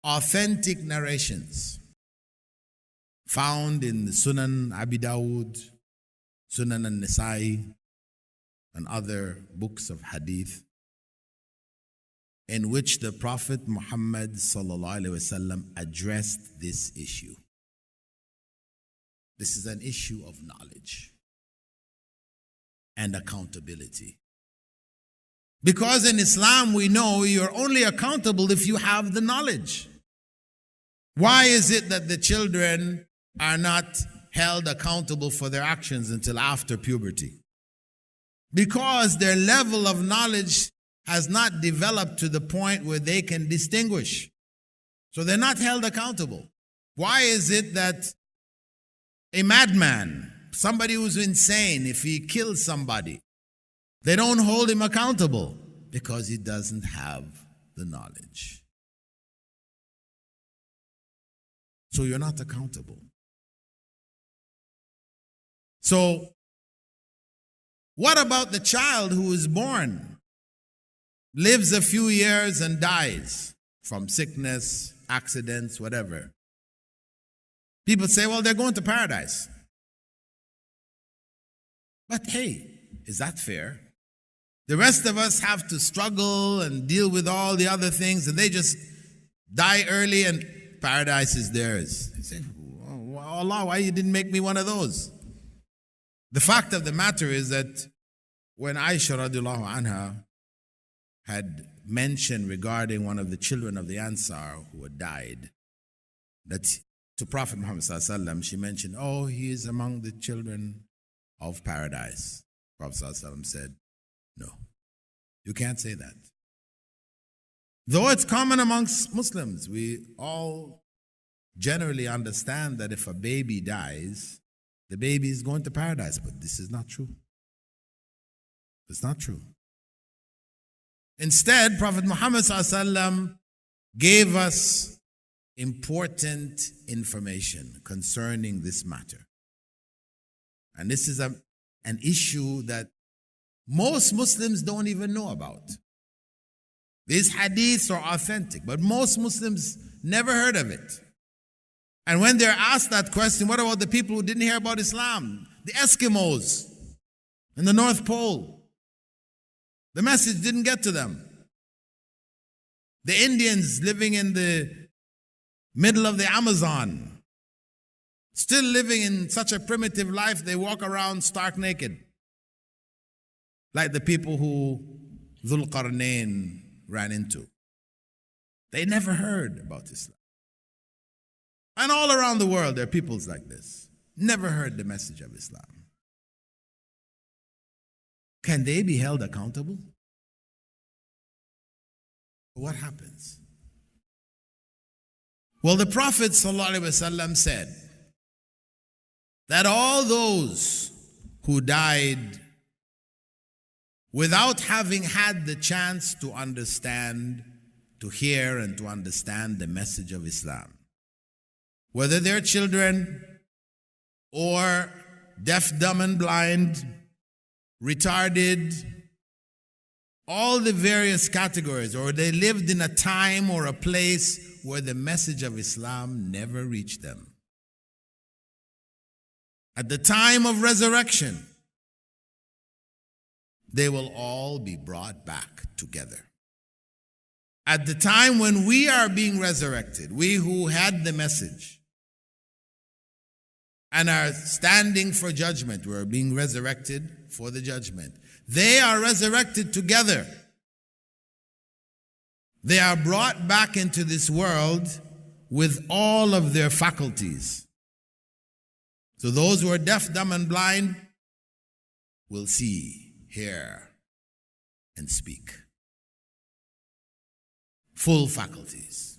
authentic narrations found in the Sunan Abi Dawud, Sunan al-Nisa'i, and other books of hadith, in which the Prophet Muhammad sallallahu alaihi wasallam addressed this issue. This is an issue of knowledge and accountability. Because in Islam we know you're only accountable if you have the knowledge. Why is it that the children are not held accountable for their actions until after puberty? Because their level of knowledge has not developed to the point where they can distinguish. So they're not held accountable. Why is it that a madman, somebody who's insane, if he kills somebody, they don't hold him accountable? Because he doesn't have the knowledge. So you're not accountable. So, what about the child who is born, lives a few years and dies from sickness, accidents, whatever? People say, well, they're going to paradise. But hey, is that fair? The rest of us have to struggle and deal with all the other things, and they just die early and paradise is theirs. I say, oh, Allah, why you didn't make me one of those? The fact of the matter is that when Aisha radiallahu anha had mentioned regarding one of the children of the Ansar who had died, that to Prophet Muhammad sallallahu alaihi wasallam, she mentioned, oh, he is among the children of paradise. Prophet sallallahu alaihi wasallam said, no, you can't say that. Though it's common amongst Muslims, we all generally understand that if a baby dies, the baby is going to paradise. But this is not true. It's not true. Instead, Prophet Muhammad ﷺ gave us important information concerning this matter. And this is an issue that most Muslims don't even know about. These hadiths are authentic, but most Muslims never heard of it. And when they're asked that question, what about the people who didn't hear about Islam? The Eskimos in the North Pole. The message didn't get to them. The Indians living in the middle of the Amazon, still living in such a primitive life, they walk around stark naked. Like the people who Dhul Qarnayn ran into. They never heard about Islam. And all around the world, there are peoples like this. Never heard the message of Islam. Can they be held accountable? What happens? Well, the Prophet ﷺ said that all those who died without having had the chance to understand, to hear and to understand the message of Islam, whether they're children or deaf, dumb, and blind, retarded, all the various categories, or they lived in a time or a place where the message of Islam never reached them. At the time of resurrection, they will all be brought back together. At the time when we are being resurrected, we who had the message and are standing for judgment, we are being resurrected for the judgment. They are resurrected together. They are brought back into this world with all of their faculties. So those who are deaf, dumb, and blind will see, hear, and speak. Full faculties.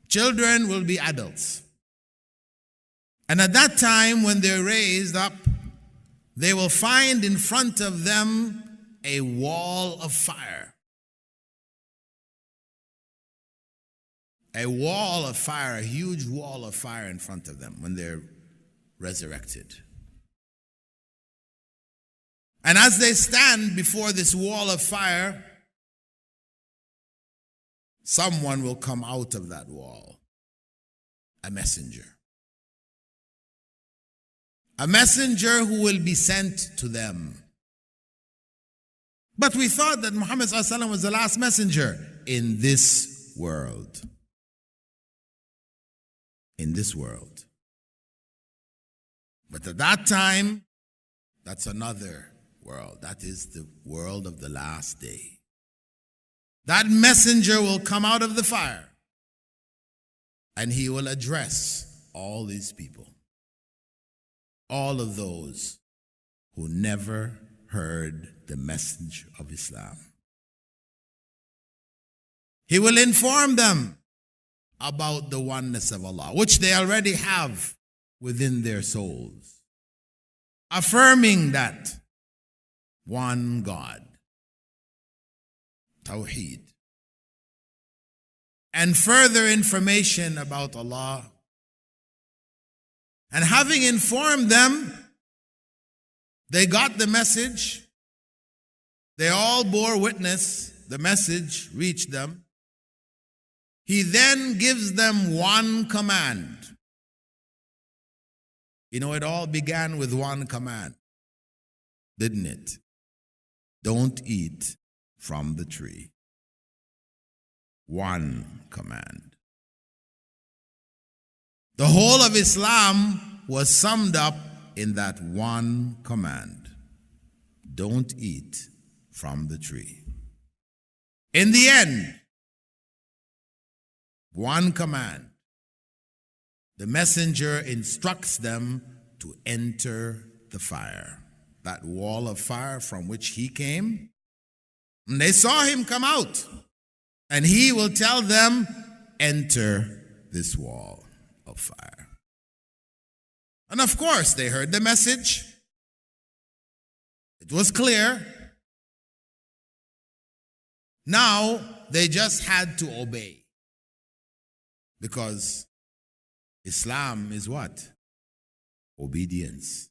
Children will be adults. And at that time, when they're raised up, they will find in front of them a wall of fire. A wall of fire, a huge wall of fire in front of them when they're resurrected. And as they stand before this wall of fire, someone will come out of that wall. a messenger. A messenger who will be sent to them. But we thought that Muhammad ﷺ was the last messenger in this world. In this world. But at that time, that's another world. That is the world of the last day. That messenger will come out of the fire and he will address all these people. All of those who never heard the message of Islam. He will inform them about the oneness of Allah, which they already have within their souls, affirming that one God, Tawheed, and further information about Allah. And having informed them, they got the message. They all bore witness. The message reached them. He then gives them one command. You know, it all began with one command, didn't it? Don't eat from the tree. One command. The whole of Islam was summed up in that one command. Don't eat from the tree. In the end, one command. The messenger instructs them to enter the fire, that wall of fire from which he came. And they saw him come out, and he will tell them, enter this wall of fire. And of course, they heard the message. It was clear. Now, they just had to obey. Because Islam is what? Obedience.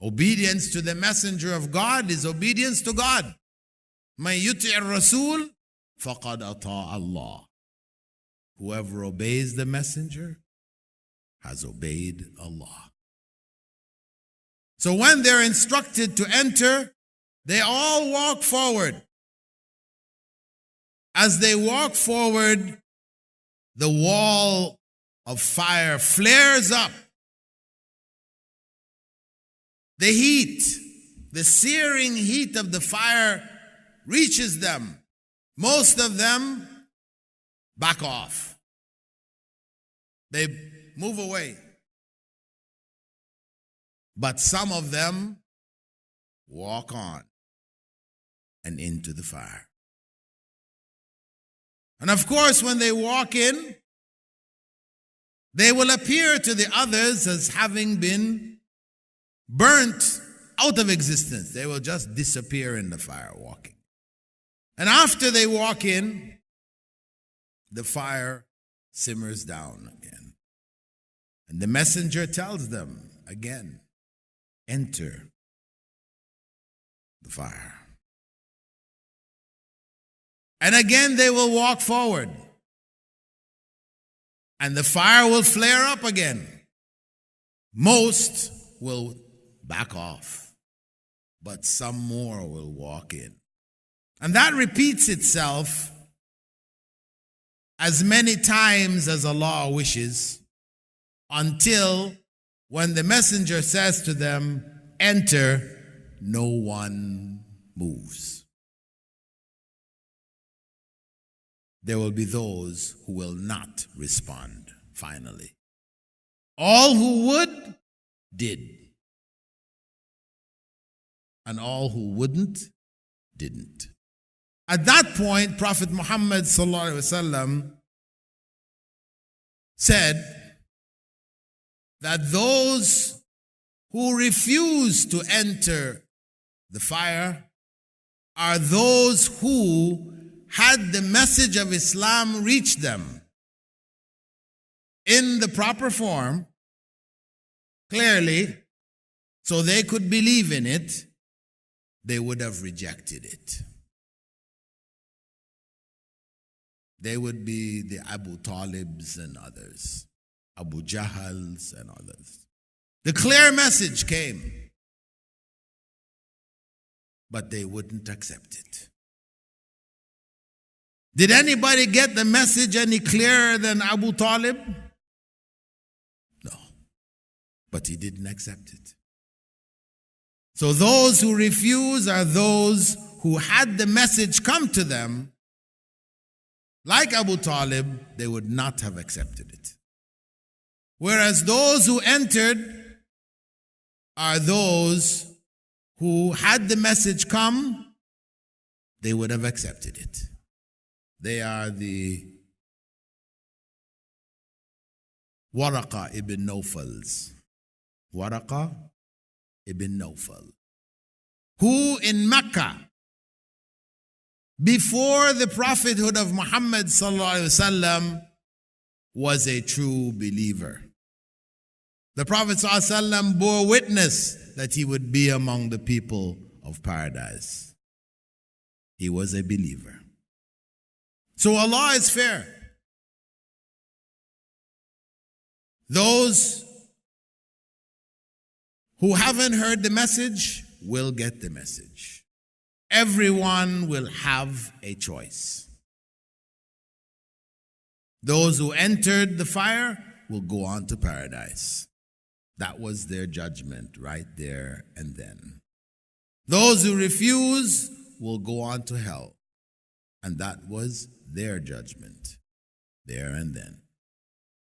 Obedience to the messenger of God is obedience to God. مَن يُطِعِ الرَّسُولِ فَقَدْ أَطَاعَ اللَّهِ. Whoever obeys the messenger has obeyed Allah. So when they're instructed to enter, they all walk forward. As they walk forward, the wall of fire flares up. The heat, the searing heat of the fire reaches them. Most of them back off. They move away. But some of them walk on and into the fire. And of course, when they walk in, they will appear to the others as having been burnt out of existence. They will just disappear in the fire walking. And after they walk in, the fire simmers down again. And the messenger tells them again, enter the fire. And again they will walk forward. And the fire will flare up again. Most will back off, but some more will walk in. And that repeats itself as many times as Allah wishes, until when the messenger says to them, enter, no one moves. There will be those who will not respond, finally. All who would, did. And all who wouldn't, didn't. At that point, Prophet Muhammad ﷺ said that those who refuse to enter the fire are those who had the message of Islam reach them in the proper form, clearly, so they could believe in it, they would have rejected it. They would be the Abu Talibs and others, Abu Jahals and others. The clear message came, but they wouldn't accept it. Did anybody get the message any clearer than Abu Talib? No, but he didn't accept it. So those who refuse are those who had the message come to them, like Abu Talib, they would not have accepted it. Whereas those who entered are those who had the message come, they would have accepted it. They are the Waraqa ibn Nawfals. Waraqa ibn Nawfal, who in Mecca, before the prophethood of Muhammad sallallahu alaihi wasallam, was a true believer. The Prophet sallallahu alaihi wasallam bore witness that he would be among the people of paradise. He was a believer. So Allah is fair. Those who haven't heard the message will get the message. Everyone will have a choice. Those who entered the fire will go on to paradise. That was their judgment right there and then. Those who refuse will go on to hell. And that was their judgment there and then.